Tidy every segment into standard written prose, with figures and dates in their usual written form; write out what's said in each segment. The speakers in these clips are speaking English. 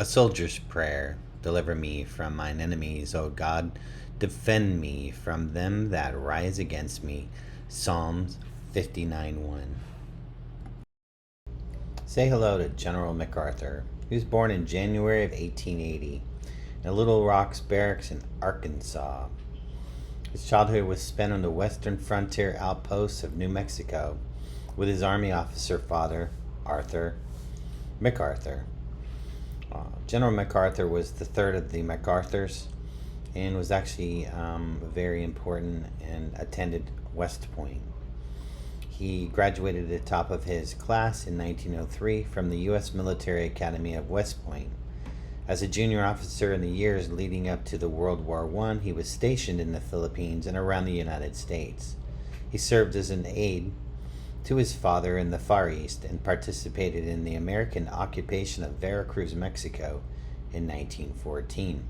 A soldier's prayer, deliver me from mine enemies, O God, defend me from them that rise against me. Psalms 59:1. Say hello to General MacArthur. He was born in January of 1880 in Little Rock's Barracks in Arkansas. His childhood was spent on the western frontier outposts of New Mexico with his Army officer father, Arthur MacArthur. General MacArthur was the third of the MacArthur's and was actually very important and attended West Point. He graduated at the top of his class in 1903 from the U.S. Military Academy of West Point. As a junior officer in the years leading up to the World War I, he was stationed in the Philippines and around the United States. He served as an aide to his father in the Far East and participated in the American occupation of Veracruz, Mexico in 1914.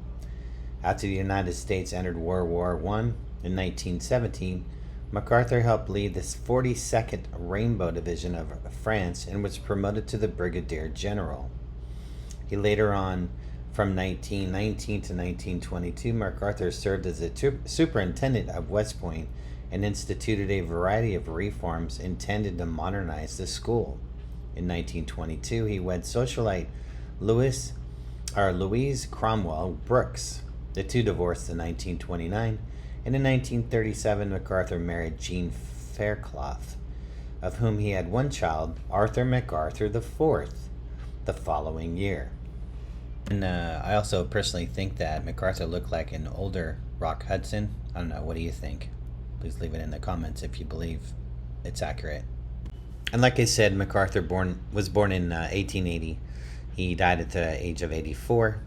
After the United States entered World War I in 1917, MacArthur helped lead the 42nd Rainbow Division of France and was promoted to the Brigadier General. He later on, from 1919 to 1922, MacArthur served as a superintendent of West Point and instituted a variety of reforms intended to modernize the school. In 1922, he wed socialite Louise Cromwell Brooks. The two divorced in 1929, and in 1937, MacArthur married Jean Faircloth, of whom he had one child, Arthur MacArthur IV, the following year. And I also personally think that MacArthur looked like an older Rock Hudson. I don't know, what do you think? Please leave it in the comments if you believe it's accurate. And like I said, MacArthur was born in 1880. He died at the age of 84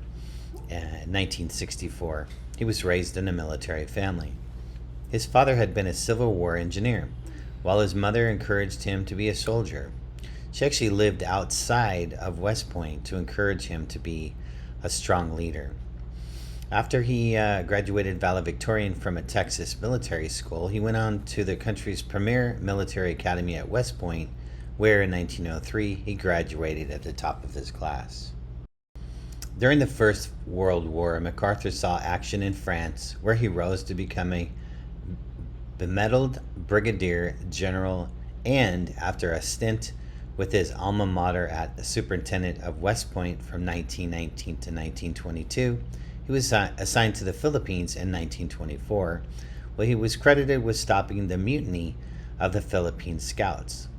in 1964. He was raised in a military family. His father had been a Civil War engineer, while his mother encouraged him to be a soldier. She actually lived outside of West Point to encourage him to be a strong leader. After he graduated valedictorian from a Texas military school, he went on to the country's premier military academy at West Point, where in 1903 he graduated at the top of his class. During the First World War, MacArthur saw action in France, where he rose to become a bemedaled brigadier general, and after a stint with his alma mater at the superintendent of West Point from 1919 to 1922, he was assigned to the Philippines in 1924, where he was credited with stopping the mutiny of the Philippine Scouts.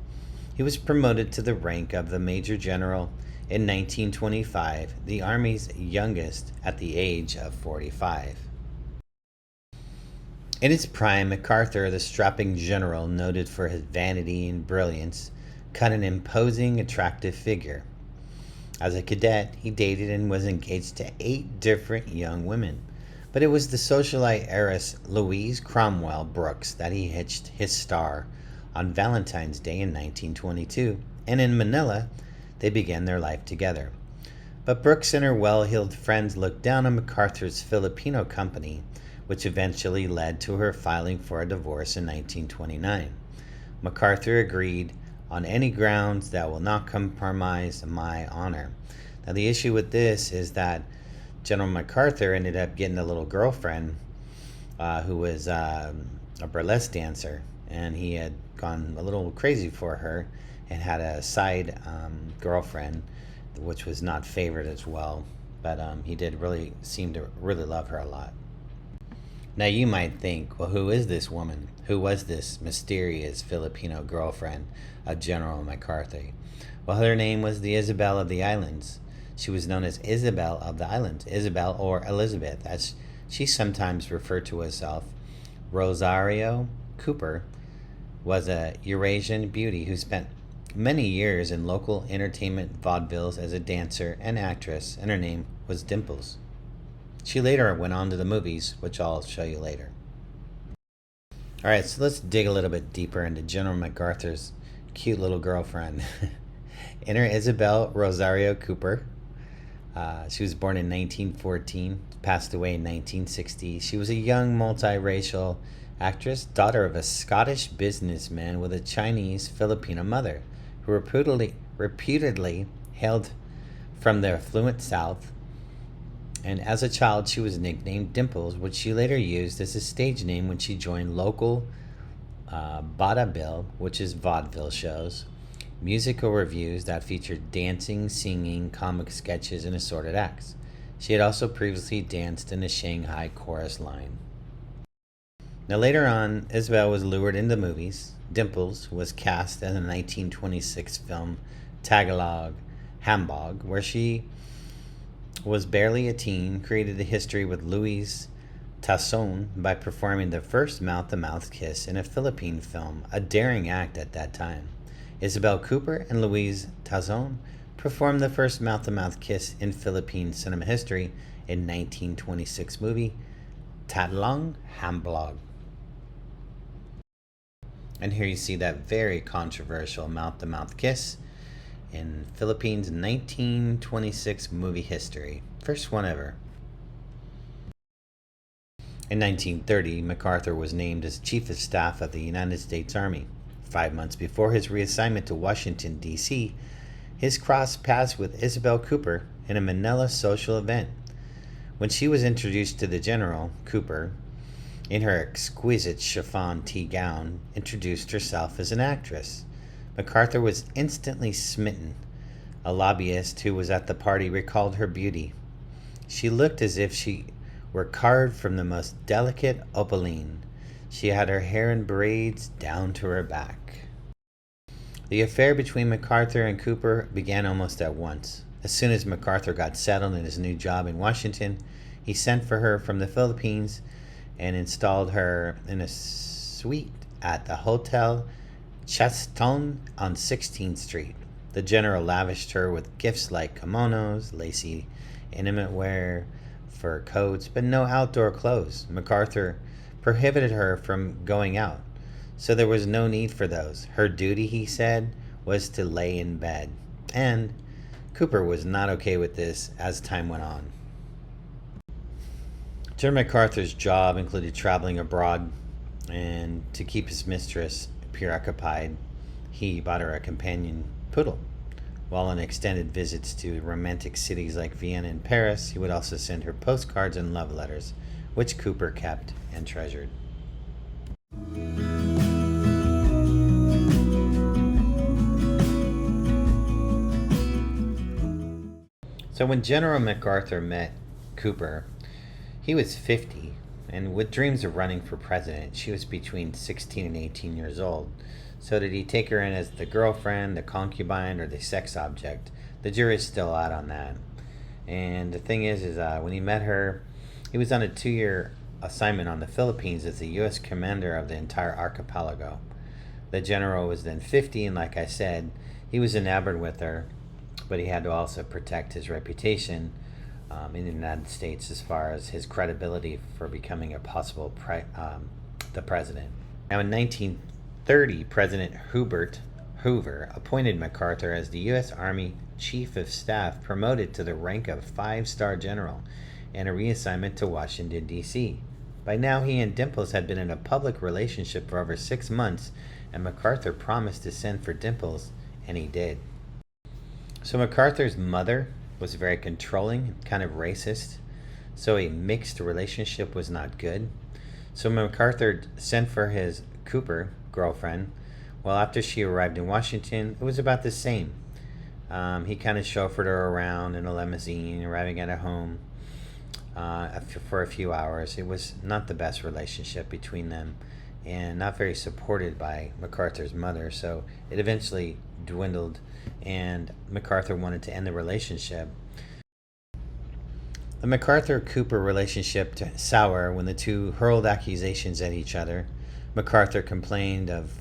He was promoted to the rank of the Major General in 1925, the Army's youngest at the age of 45. In his prime, MacArthur, the strapping general noted for his vanity and brilliance, cut an imposing, attractive figure. As a cadet, he dated and was engaged to 8 different young women, but it was the socialite heiress Louise Cromwell Brooks that he hitched his star on Valentine's Day in 1922, and in Manila, they began their life together. But Brooks and her well-heeled friends looked down on MacArthur's Filipino company, which eventually led to her filing for a divorce in 1929. MacArthur agreed on any grounds that will not compromise my honor. Now, the issue with this is that General MacArthur ended up getting a little girlfriend who was a burlesque dancer, and he had gone a little crazy for her and had a side girlfriend, which was not favored as well, but he did really seem to really love her a lot. Now you might think, well, who is this woman? Who was this mysterious Filipino girlfriend of General MacArthur? Well, her name was the Isabel of the Islands. She was known as Isabel of the Islands, Isabel or Elizabeth, as she sometimes referred to herself. Rosario Cooper was a Eurasian beauty who spent many years in local entertainment vaudevilles as a dancer and actress, and her name was Dimples. She later went on to the movies, which I'll show you later. Alright, so let's dig a little bit deeper into General MacArthur's cute little girlfriend. Enter Isabel Rosario Cooper. She was born in 1914, passed away in 1960. She was a young multiracial actress, daughter of a Scottish businessman with a Chinese Filipino mother, who reputedly hailed from the affluent South, and as a child she was nicknamed Dimples, which she later used as a stage name when she joined local vaudeville, which is vaudeville shows, musical reviews that featured dancing, singing, comic sketches, and assorted acts. She had also previously danced in the Shanghai Chorus Line. Now later on, Isabel was lured into movies. Dimples was cast in the 1926 film Tagalog Hambog, where she was barely a teen, created a history with Luis Tason by performing the first mouth-to-mouth kiss in a Philippine film, a daring act at that time. Isabel Cooper and Luis Tason performed the first mouth-to-mouth kiss in Philippine cinema history in 1926 movie Tatlong Hamblog. And here you see that very controversial mouth-to-mouth kiss in Philippines' 1926 movie history. First one ever. In 1930, MacArthur was named as Chief of Staff of the United States Army. 5 months before his reassignment to Washington, D.C., his crossed paths with Isabel Cooper in a Manila social event. When she was introduced to the general, Cooper, in her exquisite chiffon tea gown, introduced herself as an actress. MacArthur was instantly smitten. A lobbyist who was at the party recalled her beauty. She looked as if she were carved from the most delicate opaline. She had her hair in braids down to her back. The affair between MacArthur and Cooper began almost at once. As soon as MacArthur got settled in his new job in Washington, he sent for her from the Philippines and installed her in a suite at the Hotel Chaston on 16th Street. The general lavished her with gifts like kimonos, lacy intimate wear, fur coats, but no outdoor clothes. MacArthur prohibited her from going out, so there was no need for those. Her duty, he said, was to lay in bed. And Cooper was not okay with this as time went on. General MacArthur's job included traveling abroad, and to keep his mistress preoccupied, he bought her a companion poodle. While on extended visits to romantic cities like Vienna and Paris, he would also send her postcards and love letters, which Cooper kept and treasured. So when General MacArthur met Cooper, he was 50, and with dreams of running for president, she was between 16 and 18 years old. So did he take her in as the girlfriend, the concubine, or the sex object? The jury's still out on that. And the thing is when he met her, he was on a 2-year assignment on the Philippines as the U.S. commander of the entire archipelago. The general was then 50, and like I said, he was enamored with her, but he had to also protect his reputation in the United States as far as his credibility for becoming a possible the president. Now in 1930, President Herbert Hoover appointed MacArthur as the U.S. Army Chief of Staff, promoted to the rank of 5-star general, and a reassignment to Washington, D.C. By now, he and Dimples had been in a public relationship for over 6 months, and MacArthur promised to send for Dimples, and he did. So MacArthur's mother was very controlling, kind of racist, so a mixed relationship was not good. So MacArthur sent for his Cooper girlfriend. Well, after she arrived in Washington, it was about the same. He kind of chauffeured her around in a limousine, arriving at her home for a few hours. It was not the best relationship between them, and not very supported by MacArthur's mother, so it eventually dwindled, and MacArthur wanted to end the relationship. The MacArthur-Cooper relationship soured when the two hurled accusations at each other. MacArthur complained of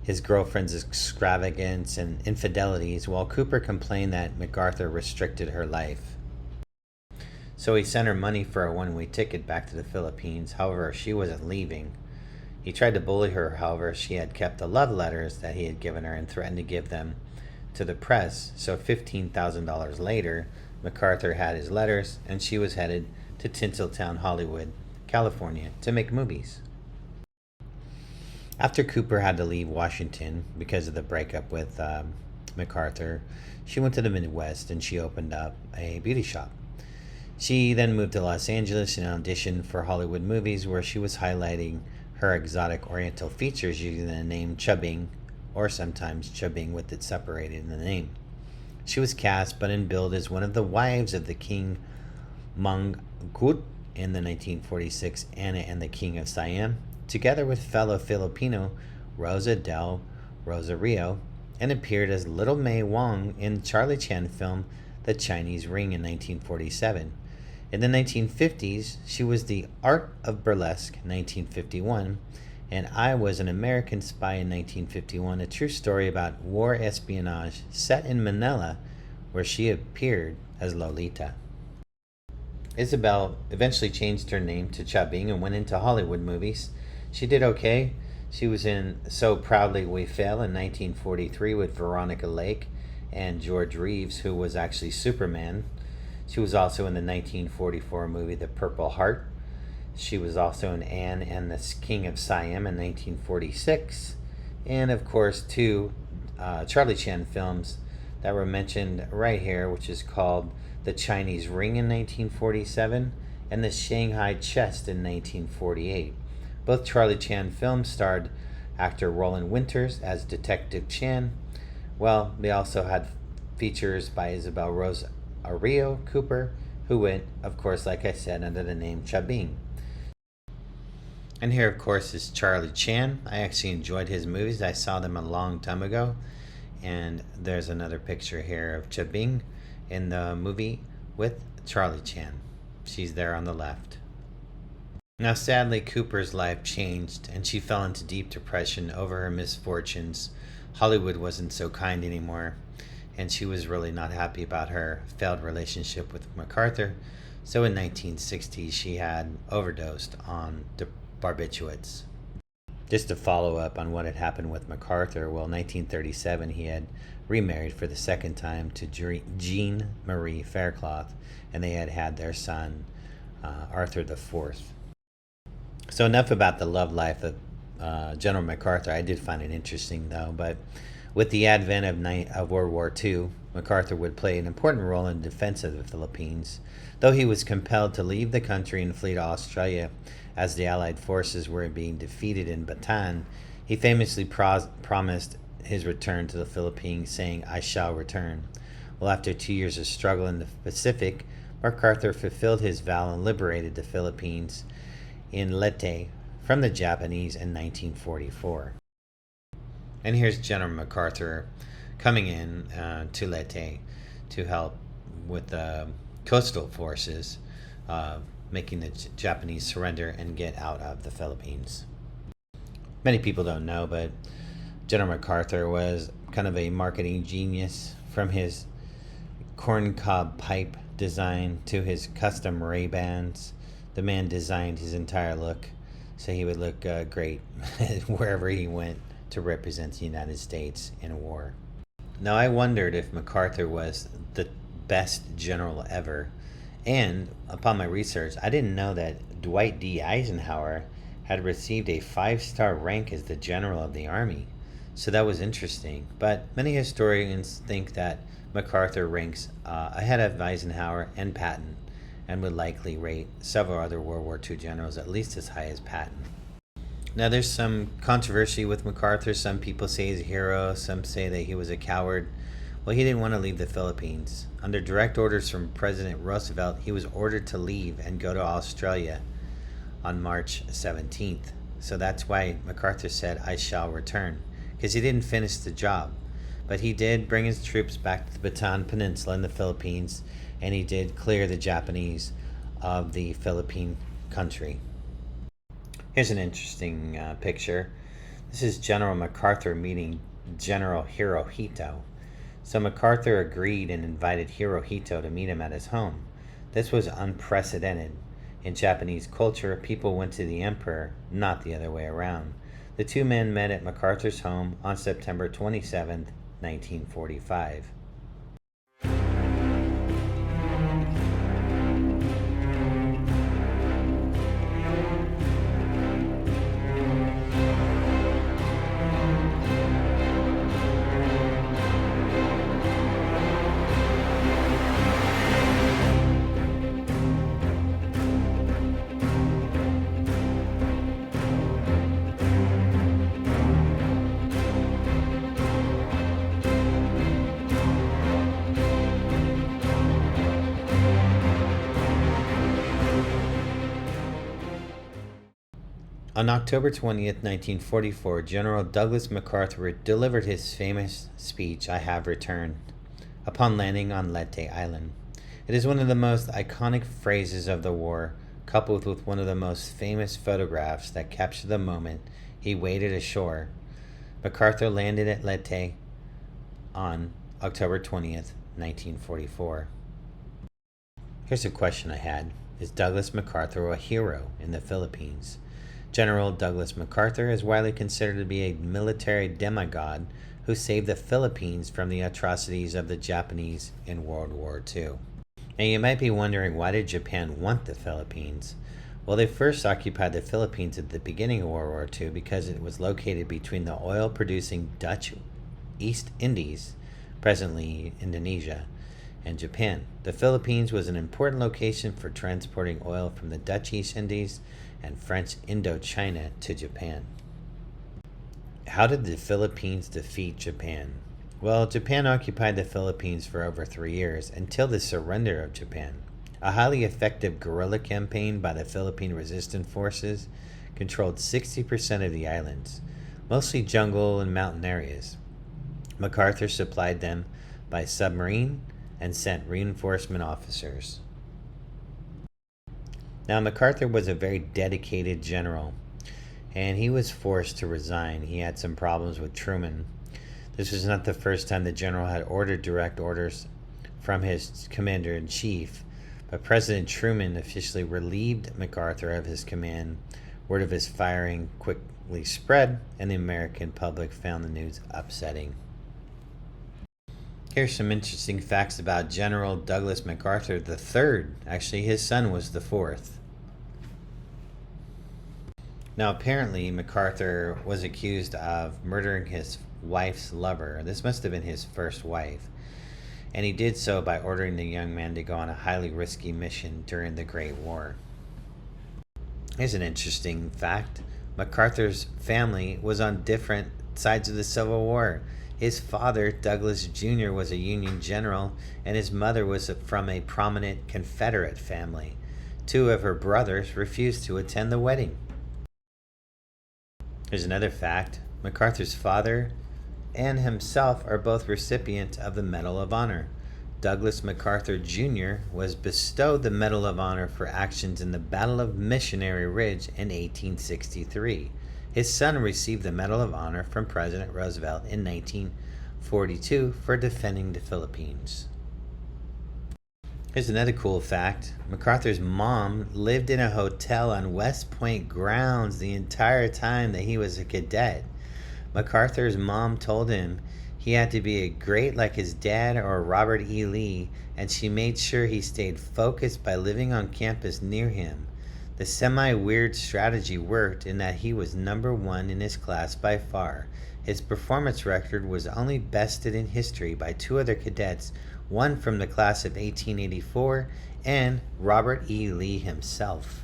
his girlfriend's extravagance and infidelities, while Cooper complained that MacArthur restricted her life. So he sent her money for a one-way ticket back to the Philippines. However, she wasn't leaving. He tried to bully her. However, she had kept the love letters that he had given her and threatened to give them to the press. So $15,000 later, MacArthur had his letters, and she was headed to Tinseltown, Hollywood, California, to make movies. After Cooper had to leave Washington because of the breakup with MacArthur, she went to the Midwest and she opened up a beauty shop. She then moved to Los Angeles and auditioned for Hollywood movies where she was highlighting her exotic oriental features using the name Chubbing, or sometimes Chubbing with it separated in the name. She was cast but billed as one of the wives of the King Mongkut in the 1946 Anna and the King of Siam, together with fellow Filipino Rosa del Rosario, and appeared as Little May Wong in the Charlie Chan film The Chinese Ring in 1947. In the 1950s, she was The Art of Burlesque, 1951, and I Was an American Spy in 1951, a true story about war espionage set in Manila, where she appeared as Lolita. Isabel eventually changed her name to Chubbing and went into Hollywood movies. She did okay. She was in So Proudly We Fail in 1943 with Veronica Lake and George Reeves, who was actually Superman. She was also in the 1944 movie The Purple Heart. She was also in Anne and the King of Siam in 1946. And of course, two Charlie Chan films that were mentioned right here, which is called The Chinese Ring in 1947 and The Shanghai Chest in 1948. Both Charlie Chan films starred actor Roland Winters as Detective Chan. Well, they also had features by Isabel Rosario Cooper, who went, of course, like I said, under the name Chubbing. And here, of course, is Charlie Chan. I actually enjoyed his movies. I saw them a long time ago. And there's another picture here of Chubbing in the movie with Charlie Chan. She's there on the left. Now, sadly, Cooper's life changed, and she fell into deep depression over her misfortunes. Hollywood wasn't so kind anymore, and she was really not happy about her failed relationship with MacArthur. So in 1960, she had overdosed on barbiturates. Just to follow up on what had happened with MacArthur, well, in 1937, he had remarried for the second time to Jean Marie Faircloth, and they had had their son, Arthur IV. So enough about the love life of General MacArthur. I did find it interesting, though, but with the advent of World War II, MacArthur would play an important role in the defense of the Philippines, though he was compelled to leave the country and flee to Australia as the Allied forces were being defeated in Bataan. He famously promised his return to the Philippines, saying, "I shall return." Well, after 2 years of struggle in the Pacific, MacArthur fulfilled his vow and liberated the Philippines in Leyte from the Japanese in 1944. And here's General MacArthur coming in to Leyte to help with the coastal forces, making the Japanese surrender and get out of the Philippines. Many people don't know, but General MacArthur was kind of a marketing genius, from his corncob pipe design to his custom Ray-Bans. The man designed his entire look so he would look great wherever he went to represent the United States in a war. Now, I wondered if MacArthur was the best general ever, and upon my research, I didn't know that Dwight D. Eisenhower had received a 5-star rank as the general of the Army. So that was interesting. But many historians think that MacArthur ranks ahead of Eisenhower and Patton, and would likely rate several other World War II generals at least as high as Patton. Now, there's some controversy with MacArthur. Some people say he's a hero, some say that he was a coward. Well, he didn't want to leave the Philippines. Under direct orders from President Roosevelt, he was ordered to leave and go to Australia on March 17th. So that's why MacArthur said, "I shall return," because he didn't finish the job. But he did bring his troops back to the Bataan Peninsula in the Philippines, and he did clear the Japanese of the Philippine country. Here's an interesting picture. This is General MacArthur meeting General Hirohito. So MacArthur agreed and invited Hirohito to meet him at his home. This was unprecedented. In Japanese culture, people went to the emperor, not the other way around. The two men met at MacArthur's home on September 27, 1945. On October 20th, 1944, General Douglas MacArthur delivered his famous speech, "I have returned," upon landing on Leyte Island. It is one of the most iconic phrases of the war, coupled with one of the most famous photographs that capture the moment he waded ashore. MacArthur landed at Leyte on October 20th, 1944. Here's a question I had. Is Douglas MacArthur a hero in the Philippines? General Douglas MacArthur is widely considered to be a military demigod who saved the Philippines from the atrocities of the Japanese in World War II. Now you might be wondering, why did Japan want the Philippines? Well, they first occupied the Philippines at the beginning of World War II because it was located between the oil-producing Dutch East Indies, presently Indonesia, and Japan. The Philippines was an important location for transporting oil from the Dutch East Indies and French Indochina to Japan. How did the Philippines defeat Japan? Well, Japan occupied the Philippines for over 3 years until the surrender of Japan. A highly effective guerrilla campaign by the Philippine resistance forces controlled 60% of the islands, mostly jungle and mountain areas. MacArthur supplied them by submarine and sent reinforcement officers. Now, MacArthur was a very dedicated general, and he was forced to resign. He had some problems with Truman. This was not the first time the general had ordered direct orders from his commander-in-chief, but President Truman officially relieved MacArthur of his command. Word of his firing quickly spread, and the American public found the news upsetting. Here's some interesting facts about General Douglas MacArthur III. Actually, his son was the fourth. Now, apparently, MacArthur was accused of murdering his wife's lover. This must have been his first wife. And he did so by ordering the young man to go on a highly risky mission during the Great War. Here's an interesting fact. MacArthur's family was on different sides of the Civil War. His father, Douglas Jr., was a Union general, and his mother was from a prominent Confederate family. 2 of her brothers refused to attend the wedding. Here's another fact. MacArthur's father and himself are both recipients of the Medal of Honor. Douglas MacArthur Jr. was bestowed the Medal of Honor for actions in the Battle of Missionary Ridge in 1863. His son received the Medal of Honor from President Roosevelt in 1942 for defending the Philippines. Here's another cool fact. MacArthur's mom lived in a hotel on West Point grounds the entire time that he was a cadet. MacArthur's mom told him he had to be great like his dad or Robert E. Lee, and she made sure he stayed focused by living on campus near him. The semi-weird strategy worked in that he was number 1 in his class by far. His performance record was only bested in history by 2 other cadets, one from the class of 1884 and Robert E. Lee himself.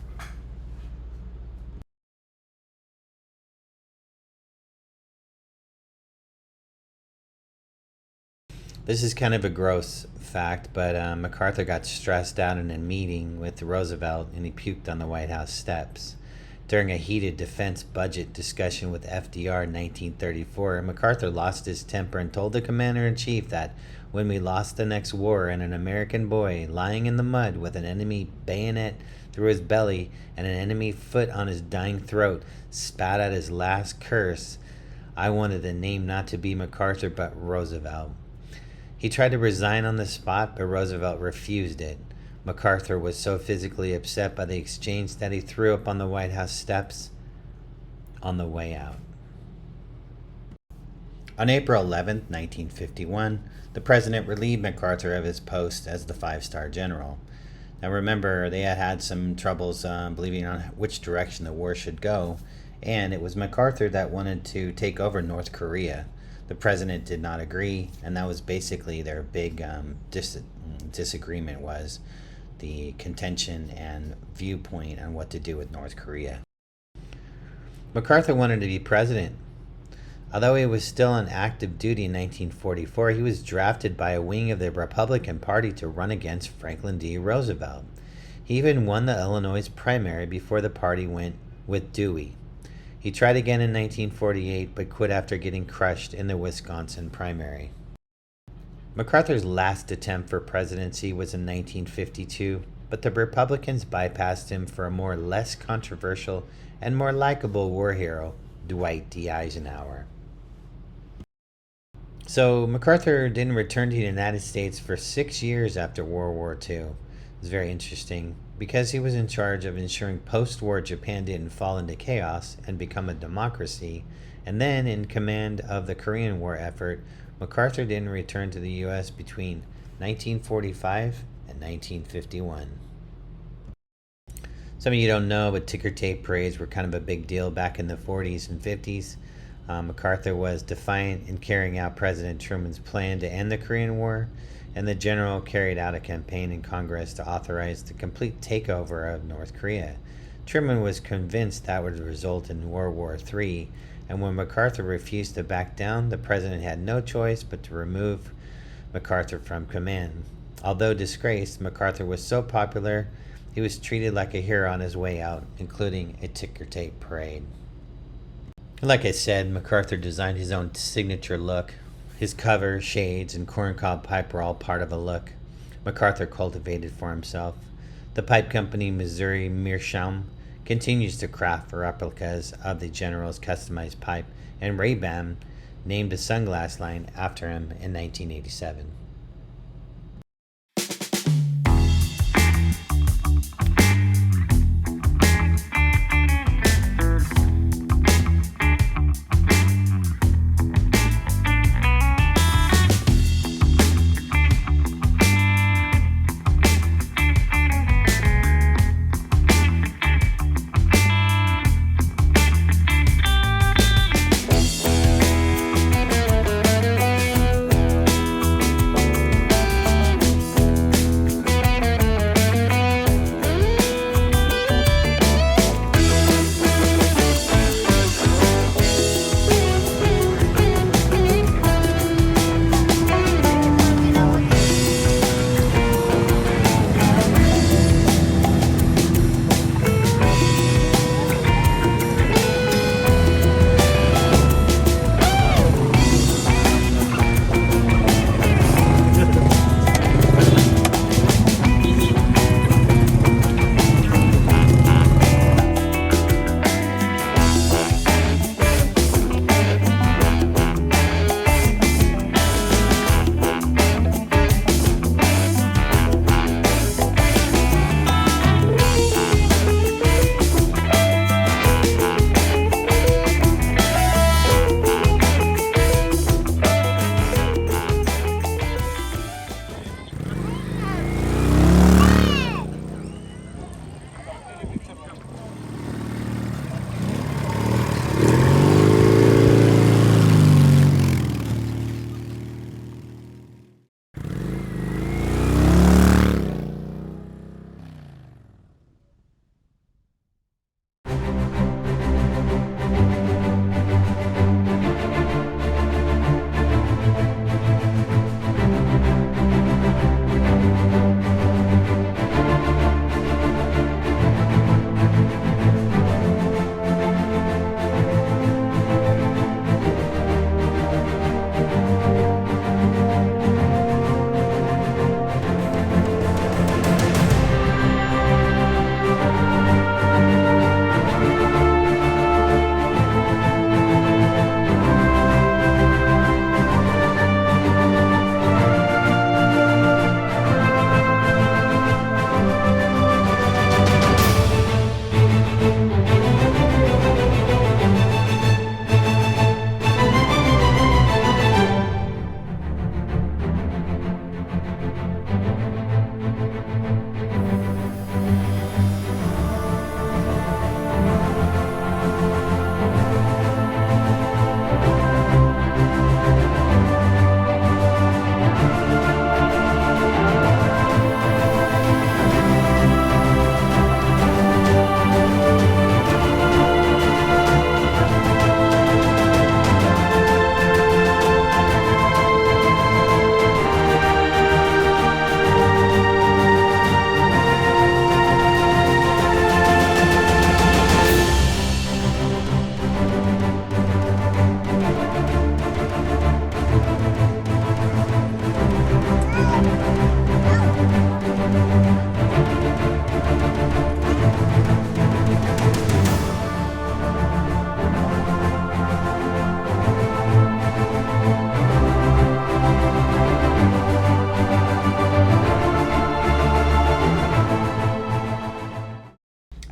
This is kind of a gross fact, but MacArthur got stressed out in a meeting with Roosevelt and he puked on the White House steps. During a heated defense budget discussion with FDR in 1934, MacArthur lost his temper and told the commander-in-chief that when we lost the next war and an American boy lying in the mud with an enemy bayonet through his belly and an enemy foot on his dying throat spat out his last curse, I wanted the name not to be MacArthur but Roosevelt. He tried to resign on the spot, but Roosevelt refused it. MacArthur was so physically upset by the exchange that he threw up on the White House steps on the way out. On April 11, 1951, the president relieved MacArthur of his post as the 5-star general. Now remember, they had had some troubles believing on which direction the war should go, and it was MacArthur that wanted to take over North Korea. The president did not agree, and that was basically their big disagreement, was the contention and viewpoint on what to do with North Korea. MacArthur wanted to be president. Although he was still on active duty in 1944, he was drafted by a wing of the Republican Party to run against Franklin D. Roosevelt. He even won the Illinois primary before the party went with Dewey. He tried again in 1948 but quit after getting crushed in the Wisconsin primary. MacArthur's last attempt for presidency was in 1952, but the Republicans bypassed him for a less controversial and more likable war hero, Dwight D. Eisenhower. So MacArthur didn't return to the United States for 6 years after World War II. It was very interesting because he was in charge of ensuring post-war Japan didn't fall into chaos and become a democracy, and then in command of the Korean War effort. MacArthur didn't return to the U.S. between 1945 and 1951. Some of you don't know, but ticker tape parades were kind of a big deal back in the 40s and 50s. MacArthur was defiant in carrying out President Truman's plan to end the Korean War, and the general carried out a campaign in Congress to authorize the complete takeover of North Korea. Truman was convinced that would result in World War III, and when MacArthur refused to back down, the president had no choice but to remove MacArthur from command. Although disgraced, MacArthur was so popular, he was treated like a hero on his way out, including a ticker tape parade. Like I said, MacArthur designed his own signature look. His cover, shades, and corncob pipe were all part of a look MacArthur cultivated for himself. The pipe company Missouri Meerschaum continues to craft replicas of the general's customized pipe, and Ray-Ban named a sunglass line after him in 1987.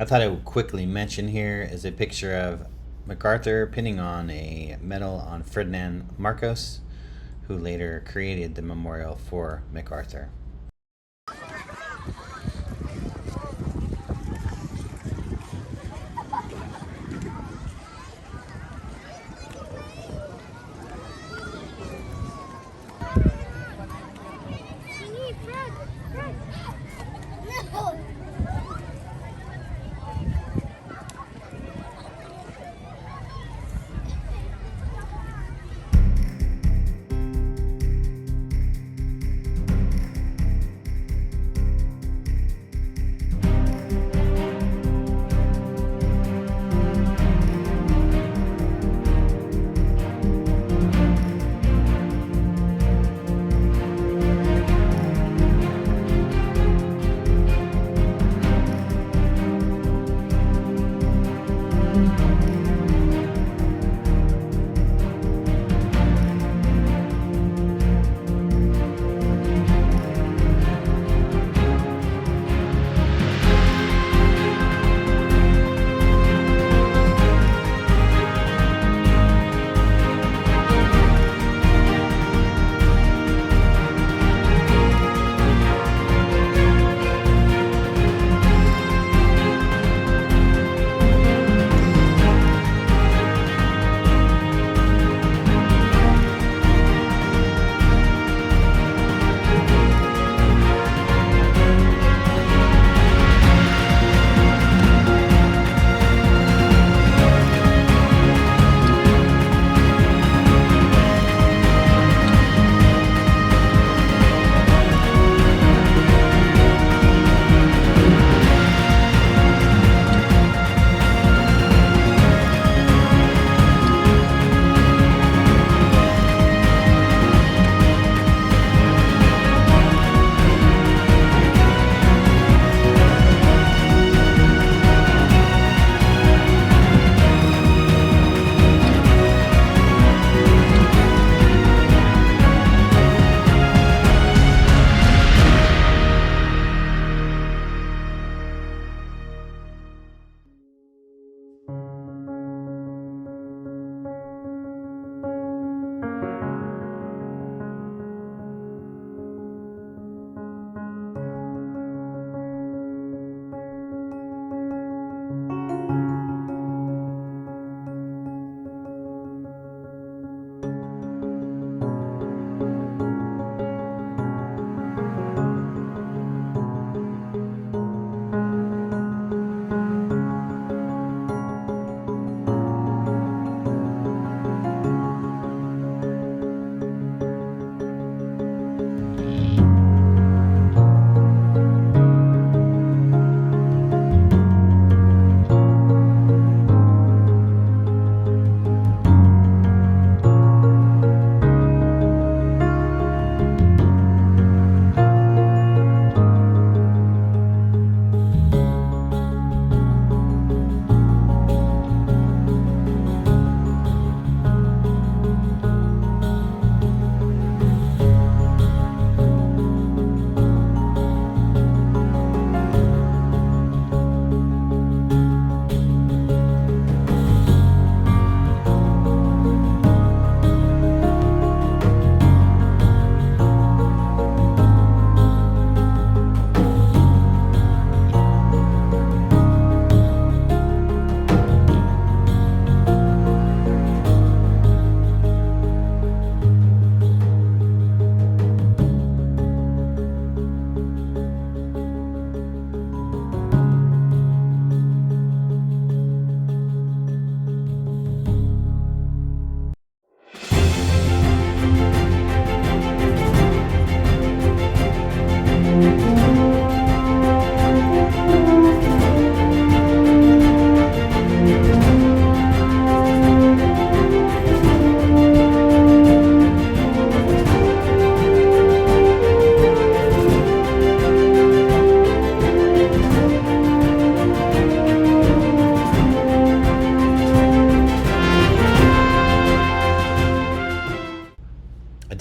I thought I would quickly mention here is a picture of MacArthur pinning on a medal on Ferdinand Marcos, who later created the memorial for MacArthur.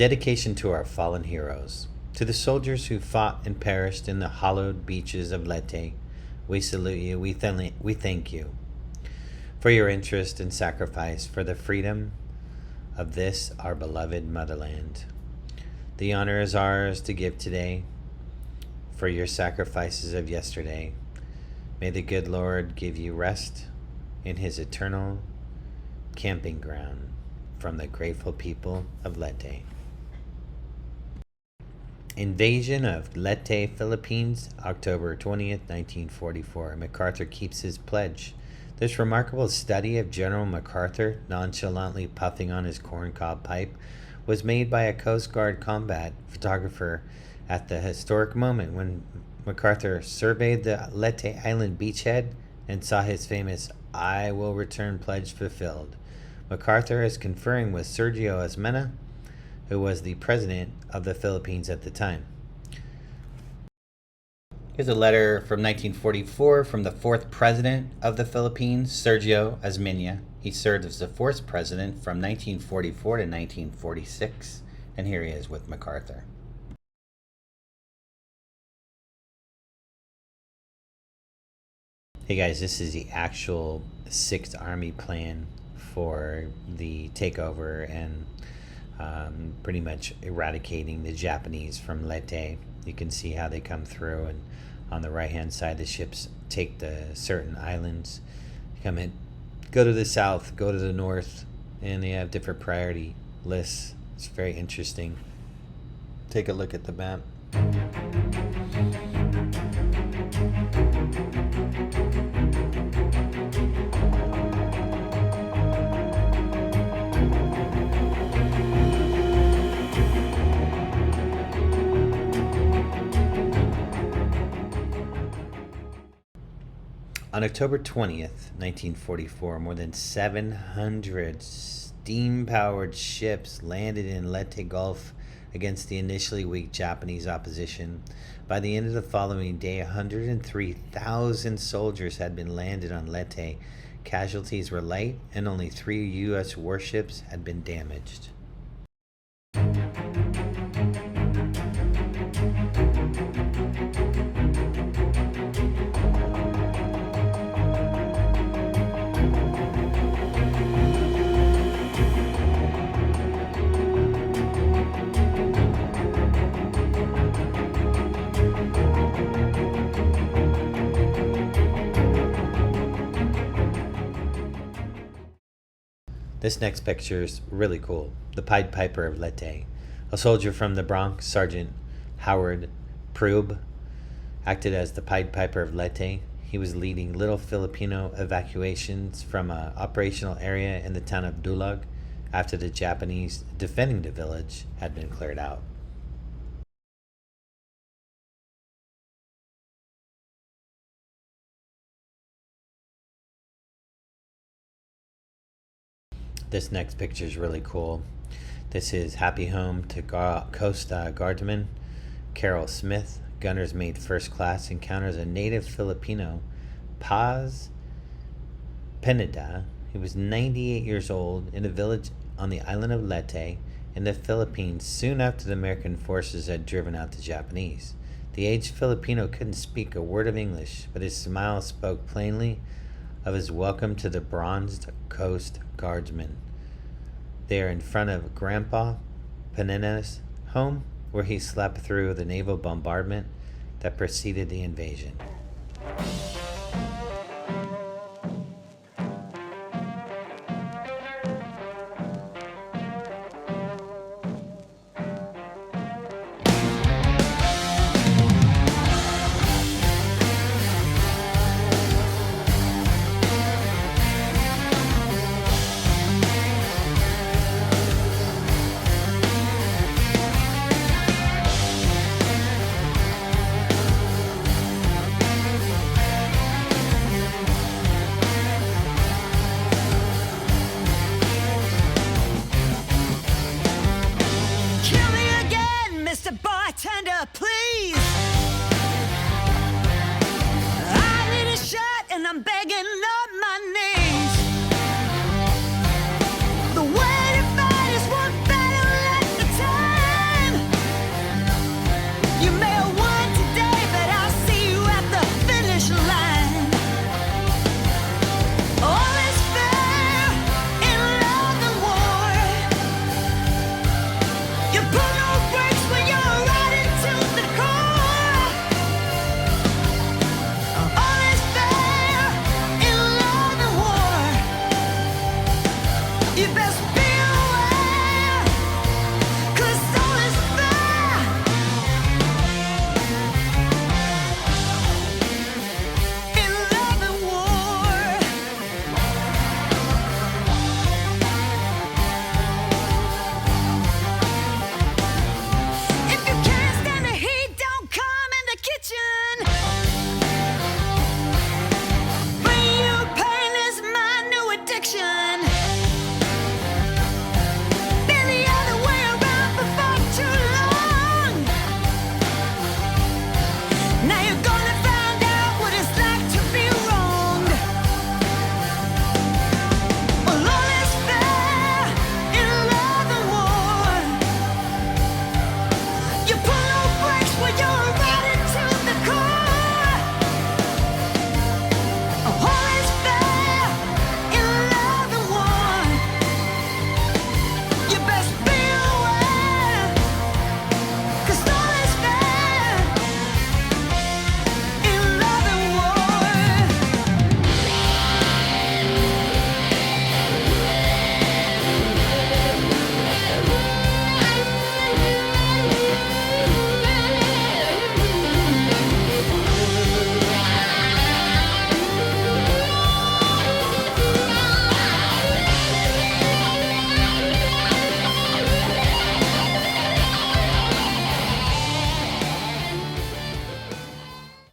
dedication to our fallen heroes. To the soldiers who fought and perished in the hallowed beaches of Leyte, We salute you. We thank you for your interest and sacrifice for the freedom of this, our beloved motherland. The honor is ours to give today for your sacrifices of yesterday. May the good Lord give you rest in his eternal camping ground from the grateful people of Leyte. Invasion of Leyte, Philippines, October 20th, 1944. MacArthur keeps his pledge. This remarkable study of General MacArthur, nonchalantly puffing on his corncob pipe, was made by a Coast Guard combat photographer at the historic moment when MacArthur surveyed the Leyte Island beachhead and saw his famous "I will return" pledge fulfilled. MacArthur is conferring with Sergio Osmeña, who was the president of the Philippines at the time. Here's a letter from 1944 from the fourth president of the Philippines, Sergio Osmeña. He served as the fourth president from 1944 to 1946, and here he is with MacArthur. Hey guys, this is the actual 6th Army plan for the takeover and pretty much eradicating the Japanese from Leyte. You can see how they come through, and on the right hand side the ships take the certain islands, come in, go to the south, go to the north, and they have different priority lists. It's very interesting. Take a look at the map. On October 20th, 1944, more than 700 steam-powered ships landed in Leyte Gulf against the initially weak Japanese opposition. By the end of the following day, 103,000 soldiers had been landed on Leyte. Casualties were light, and only 3 U.S. warships had been damaged. This next picture is really cool. The Pied Piper of Leyte. A soldier from the Bronx, Sergeant Howard Preub, acted as the Pied Piper of Leyte. He was leading little Filipino evacuations from an operational area in the town of Dulag after the Japanese defending the village had been cleared out. This next picture is really cool. This is Happy Home to Coast Guardman Carol Smith. Gunner's mate first class encounters a native Filipino, Paz Pineda. He was 98 years old in a village on the island of Leyte in the Philippines soon after the American forces had driven out the Japanese. The aged Filipino couldn't speak a word of English, but his smile spoke plainly of his welcome to the bronzed Coast Guardsmen. They are in front of Grandpa Pineda's home, where he slept through the naval bombardment that preceded the invasion.